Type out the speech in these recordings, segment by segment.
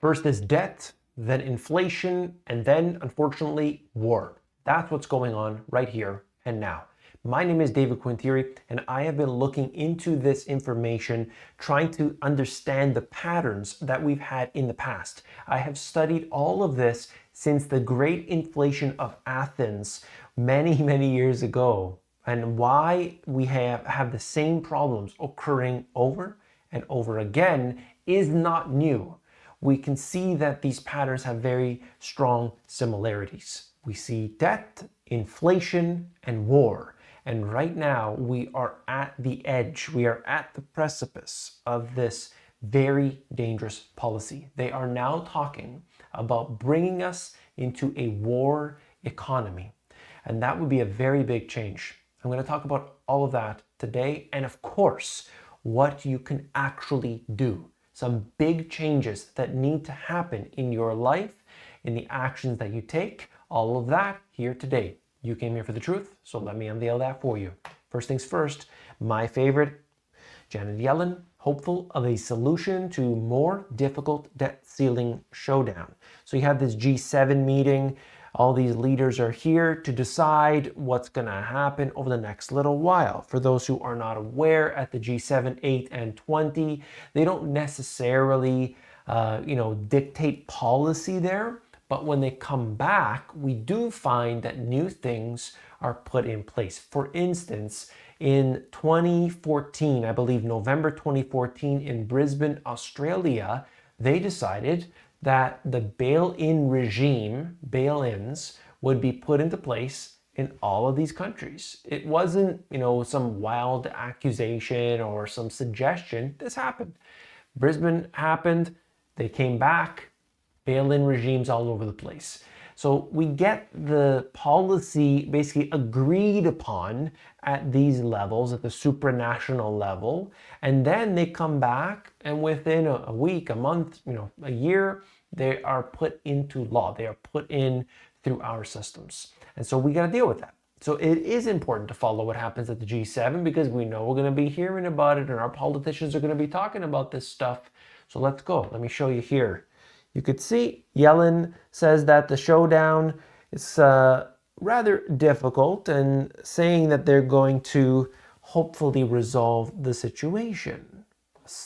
First is debt, then inflation, and then, unfortunately, war. That's what's going on right here and now. My name is David Quintieri, and I have been looking into this information, trying to understand the patterns that we've had in the past. I have studied all of this since the great inflation of Athens many, many years ago, and why we have the same problems occurring over and over again is not new. We can see that these patterns have very strong similarities. We see debt, inflation, and war. And right now we are at the edge. We are at the precipice of this very dangerous policy. They are now talking about bringing us into a war economy. And that would be a very big change. I'm going to talk about all of that today. And of course, what you can actually do. Some big changes that need to happen in your life, in the actions that you take, all of that here today. You came here for the truth, so let me unveil that for you. First things first, my favorite, Janet Yellen, hopeful of a solution to more difficult debt ceiling showdown. So you have this G7 meeting. All these leaders are here to decide what's going to happen over the next little while. For those who are not aware, at the G7, 8, and 20, they don't necessarily, dictate policy there. But when they come back, we do find that new things are put in place. For instance, in 2014, I believe November 2014 in Brisbane, Australia, they decided that the bail-in regime, bail-ins, would be put into place in all of these countries. It wasn't, some wild accusation or some suggestion. This happened. Brisbane happened. They came back. Bail-in regimes all over the place. So we get the policy basically agreed upon at these levels, at the supranational level, and then they come back and within a week, a month, a year, they are put into law. They are put in through our systems. And so we got to deal with that. So it is important to follow what happens at the G7 because we know we're going to be hearing about it and our politicians are going to be talking about this stuff. So let's go. Let me show you here. You could see Yellen says that the showdown is rather difficult and saying that they're going to hopefully resolve the situation.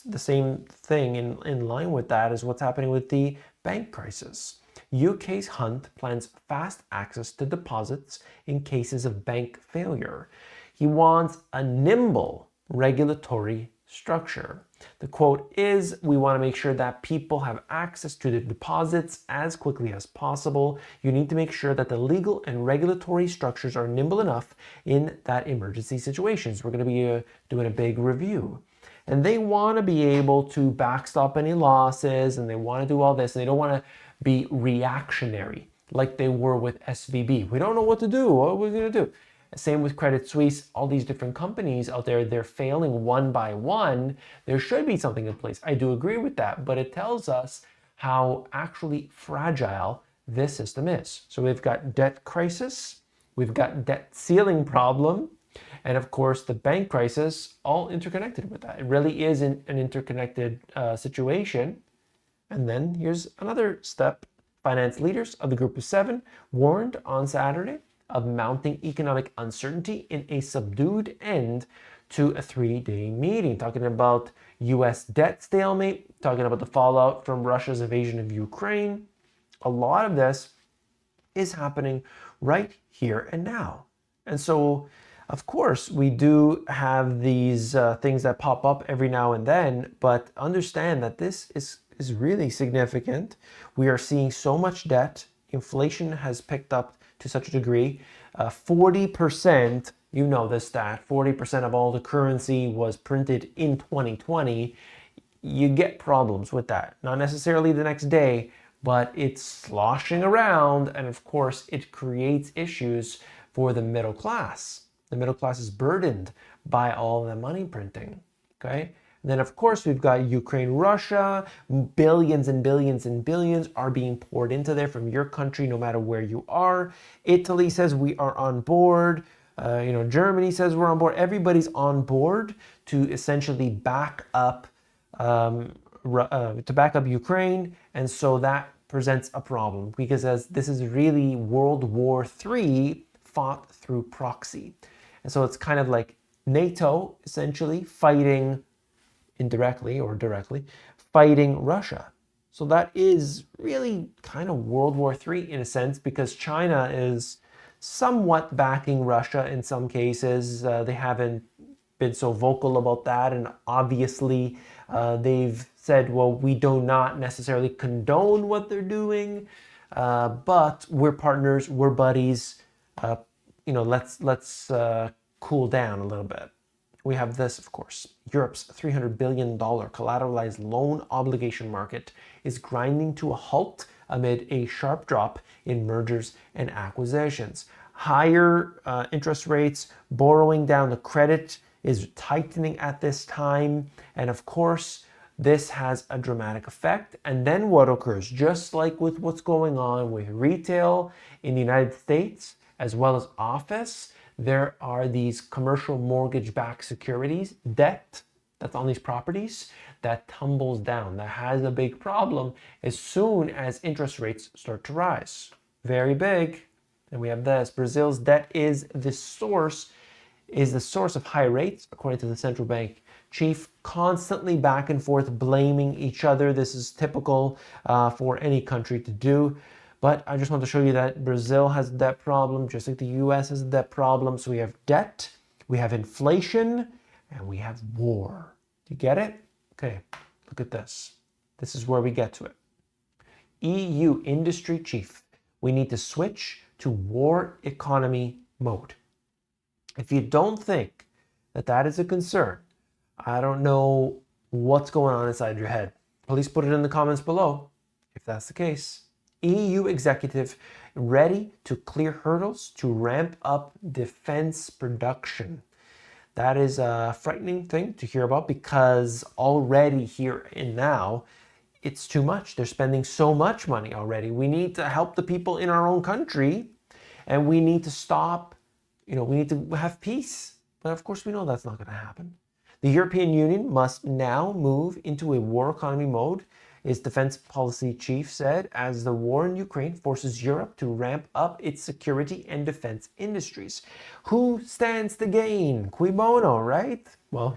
The same thing in line with that is what's happening with the bank crisis. UK's Hunt plans fast access to deposits in cases of bank failure. He wants a nimble regulatory structure. The quote is, we want to make sure that people have access to the deposits as quickly as possible. You need to make sure that the legal and regulatory structures are nimble enough in that emergency situations. We're going to be doing a big review. And they want to be able to backstop any losses and they want to do all this and they don't want to be reactionary like they were with SVB. We don't know what to do. What are we going to do? Same with Credit Suisse, all these different companies out there, they're failing one by one. There should be something in place. I do agree with that, but it tells us how actually fragile this system is. So we've got debt crisis, we've got debt ceiling problem, and of course the bank crisis, all interconnected with that. It really is an interconnected situation. And then here's another step. Finance leaders of the Group of Seven warned on Saturday of mounting economic uncertainty in a subdued end to a 3-day meeting, talking about US debt stalemate, talking about the fallout from Russia's invasion of Ukraine. A lot of this is happening right here and now. And so, of course, we do have these things that pop up every now and then, but understand that this is really significant. We are seeing so much debt. Inflation has picked up to such a degree. 40%, you know this stat, 40% of all the currency was printed in 2020. You get problems with that. Not necessarily the next day, but it's sloshing around. And of course, it creates issues for the middle class. The middle class is burdened by all the money printing, okay? And then, of course, we've got Ukraine, Russia. Billions and billions and billions are being poured into there from your country, no matter where you are. Italy says we are on board. Germany says we're on board. Everybody's on board to essentially back up Ukraine, and so that presents a problem because as this is really World War III fought through proxy. And so it's kind of like NATO essentially fighting indirectly or directly, fighting Russia. So that is really kind of World War III in a sense because China is somewhat backing Russia in some cases. They haven't been so vocal about that, and obviously they've said, well, we do not necessarily condone what they're doing, but we're partners, we're buddies. Let's cool down a little bit. We have this, of course. Europe's $300 billion collateralized loan obligation market is grinding to a halt amid a sharp drop in mergers and acquisitions. Higher interest rates, borrowing down the credit is tightening at this time. And of course, this has a dramatic effect. And then what occurs? Just like with what's going on with retail in the United States, as well as office, there are these commercial mortgage-backed securities, debt that's on these properties that tumbles down, that has a big problem as soon as interest rates start to rise. Very big. And we have this. Brazil's debt is the source of high rates, according to the central bank chief, constantly back and forth blaming each other. This is typical for any country to do. But I just want to show you that Brazil has a debt problem, just like the US has a debt problem. So we have debt, we have inflation, and we have war. Do you get it? Okay, look at this. This is where we get to it. EU industry chief, we need to switch to war economy mode. If you don't think that that is a concern, I don't know what's going on inside your head. Please put it in the comments below if that's the case. EU executive ready to clear hurdles to ramp up defense production. That is a frightening thing to hear about because already here and now, it's too much. They're spending so much money already. We need to help the people in our own country and we need to stop, we need to have peace. But of course, we know that's not going to happen. The European Union must now move into a war economy mode, his defense policy chief said, as the war in Ukraine forces Europe to ramp up its security and defense industries. Who stands to gain? Cui bono, right? Well,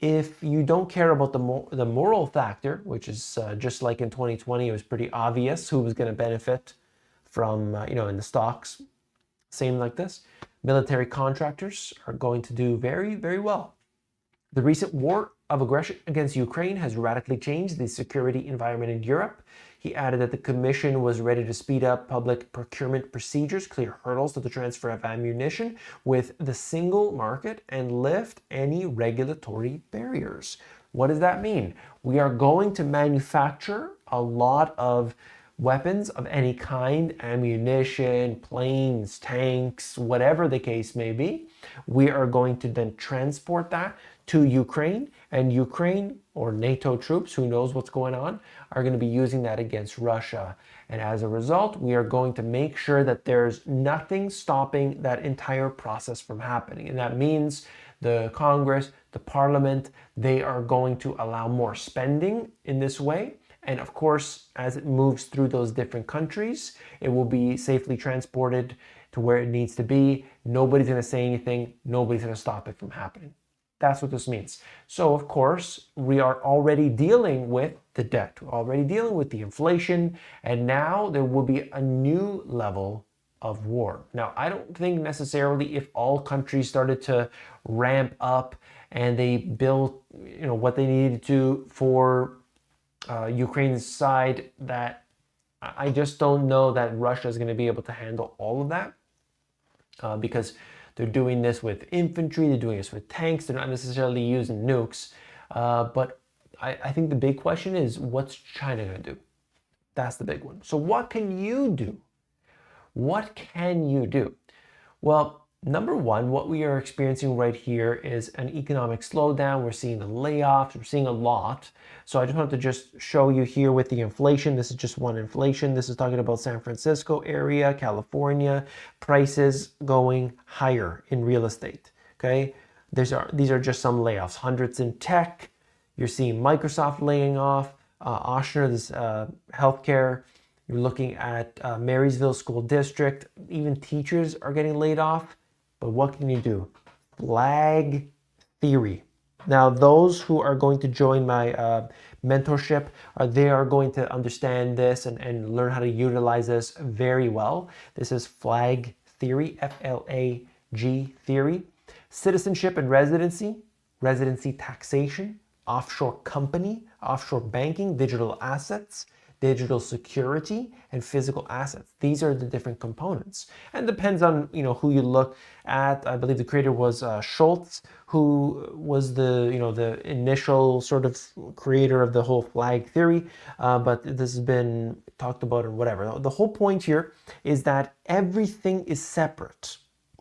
if you don't care about the moral factor, which is just like in 2020, it was pretty obvious who was going to benefit from, in the stocks, same like this. Military contractors are going to do very, very well. The recent war of aggression against Ukraine has radically changed the security environment in Europe. He added that the Commission was ready to speed up public procurement procedures, clear hurdles to the transfer of ammunition with the single market, and lift any regulatory barriers. What does that mean? We are going to manufacture a lot of weapons of any kind, ammunition, planes, tanks, whatever the case may be. We are going to then transport that to Ukraine, and Ukraine or NATO troops, who knows what's going on, are going to be using that against Russia. And as a result, we are going to make sure that there's nothing stopping that entire process from happening. And that means the Congress, the Parliament, they are going to allow more spending in this way. And of course, as it moves through those different countries, it will be safely transported to where it needs to be. Nobody's going to say anything. Nobody's going to stop it from happening. That's what this means. So, of course, we are already dealing with the debt. We're already dealing with the inflation. And now there will be a new level of war. Now, I don't think necessarily if all countries started to ramp up and they built, what they needed to for Ukraine's side, that I just don't know that Russia is going to be able to handle all of that because they're doing this with infantry, they're doing this with tanks, they're not necessarily using nukes. But I think the big question is, what's China going to do? That's the big one. So what can you do? What can you do? Well, number one, what we are experiencing right here is an economic slowdown. We're seeing the layoffs, we're seeing a lot. So I just wanted to just show you here with the inflation. This is just one inflation. This is talking about San Francisco area, California, prices going higher in real estate, okay? These are just some layoffs, hundreds in tech, You're seeing Microsoft laying off, Oshner, this healthcare. You're looking at Marysville School District. Even teachers are getting laid off. But what can you do? Flag theory. Now, those who are going to join my mentorship, they are going to understand this and learn how to utilize this very well. This is flag theory, FLAG theory. Citizenship and residency, residency taxation, offshore company, offshore banking, digital assets, digital security, and physical assets. These are the different components, and depends on who you look at. I believe the creator was Schultz, who was the initial sort of creator of the whole flag theory. But this has been talked about or whatever. The whole point here is that everything is separate.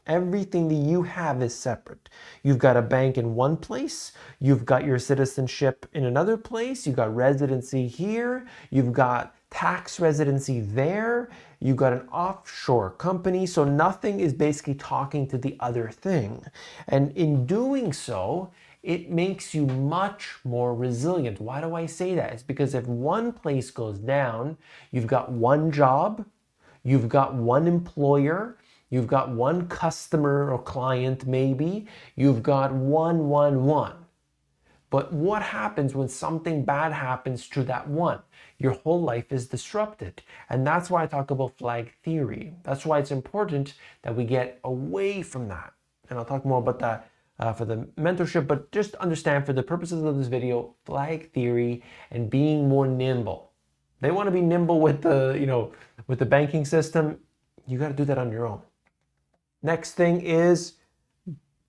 Everything that you have is separate. You've got a bank in one place, you've got your citizenship in another place, you've got residency here, you've got tax residency there, you've got an offshore company, so nothing is basically talking to the other thing. And in doing so, it makes you much more resilient. Why do I say that? It's because if one place goes down, you've got one job, you've got one employer, you've got one customer or client maybe, you've got one. But what happens when something bad happens to that one? Your whole life is disrupted. And that's why I talk about flag theory. That's why it's important that we get away from that. And I'll talk more about that for the mentorship, but just understand for the purposes of this video, flag theory and being more nimble. They want to be nimble with with the banking system. You got to do that on your own. Next thing is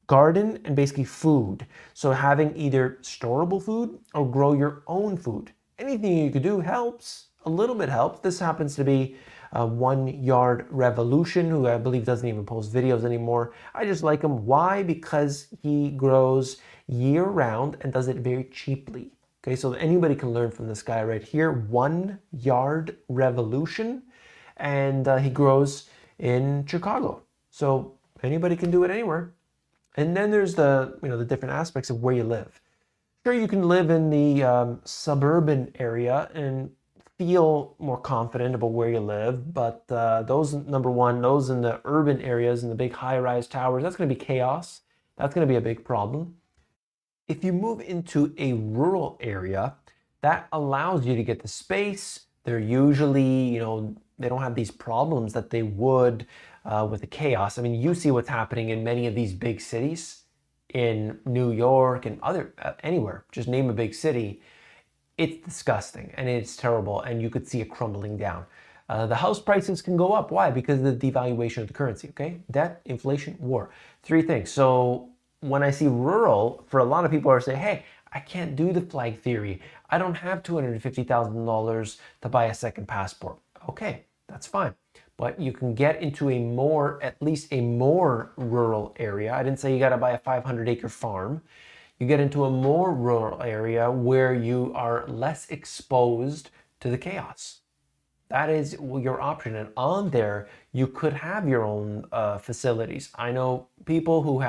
garden and basically food. So having either storable food or grow your own food. Anything you could do helps. A little bit helps. This happens to be 1 Yard Revolution, who I believe doesn't even post videos anymore. I just like him. Why? Because he grows year round and does it very cheaply. Okay, so anybody can learn from this guy right here. 1 Yard Revolution, and he grows in Chicago. So anybody can do it anywhere. And then there's the different aspects of where you live. Sure, you can live in the suburban area and feel more confident about where you live, but those in the urban areas and the big high-rise towers, that's going to be chaos. That's going to be a big problem. If you move into a rural area, that allows you to get the space. They're usually, they don't have these problems that they would with the chaos. I mean, you see what's happening in many of these big cities, in New York and anywhere. Just name a big city. It's disgusting and it's terrible, and you could see it crumbling down. The house prices can go up. Why? Because of the devaluation of the currency. Okay, debt, inflation, war. 3 things. So when I see rural, for a lot of people are saying, "Hey, I can't do the flag theory. I don't have $250,000 to buy a second passport." Okay, that's fine. But you can get into at least a more rural area. I didn't say you got to buy a 500-acre farm. You get into a more rural area where you are less exposed to the chaos. That is your option. And on there, you could have your own facilities. I know people who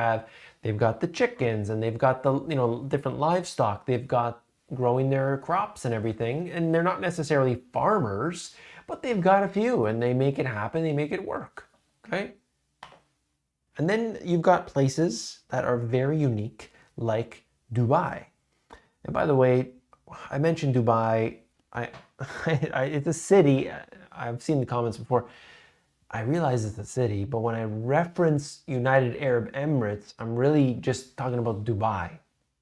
they've got the chickens and they've got the, different livestock. They've got growing their crops and everything. And they're not necessarily farmers, but they've got a few and they make it happen. They make it work. Okay. And then you've got places that are very unique, like Dubai. And by the way, I mentioned Dubai. It's a city. I've seen the comments before. I realize it's a city, but when I reference United Arab Emirates, I'm really just talking about Dubai.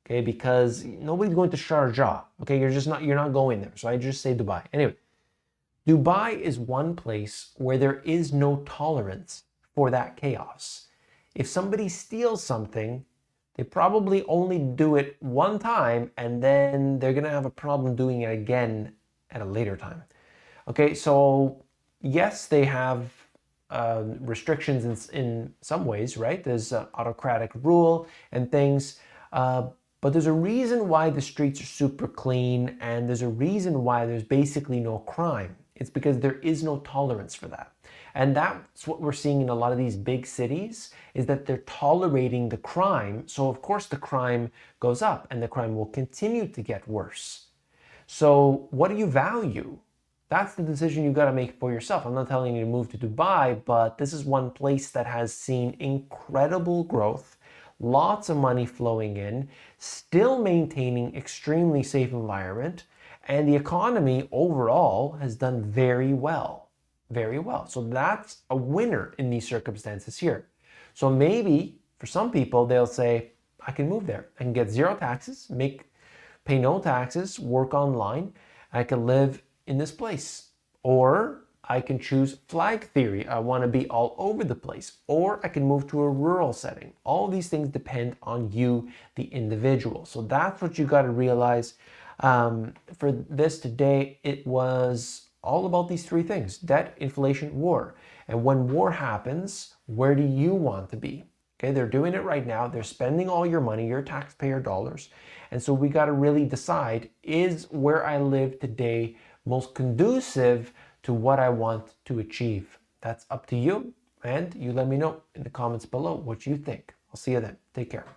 Okay, because nobody's going to Sharjah. Okay, you're not going there. So I just say Dubai. Anyway, Dubai is one place where there is no tolerance for that chaos. If somebody steals something, they probably only do it one time, and then they're going to have a problem doing it again at a later time. Okay, so yes, they have restrictions in some ways, right? There's autocratic rule and things, but there's a reason why the streets are super clean, and there's a reason why there's basically no crime. It's because there is no tolerance for that. And that's what we're seeing in a lot of these big cities, is that they're tolerating the crime. So of course the crime goes up and the crime will continue to get worse. So what do you value? That's the decision you got to make for yourself. I'm not telling you to move to Dubai, but this is one place that has seen incredible growth, lots of money flowing in, still maintaining extremely safe environment, and the economy overall has done very well. Very well. So that's a winner in these circumstances here. So maybe for some people, they'll say, I can move there. I can get zero taxes, pay no taxes, work online. I can live in this place. Or I can choose flag theory. I want to be all over the place. Or I can move to a rural setting. All these things depend on you, the individual. So that's what you got to realize. For this today, it was all about these three things: debt, inflation, war. And when war happens, where do you want to be? Okay, they're doing it right now. They're spending all your money, your taxpayer dollars. And so we got to really decide, is where I live today most conducive to what I want to achieve? That's up to you. And you let me know in the comments below what you think. I'll see you then. Take care.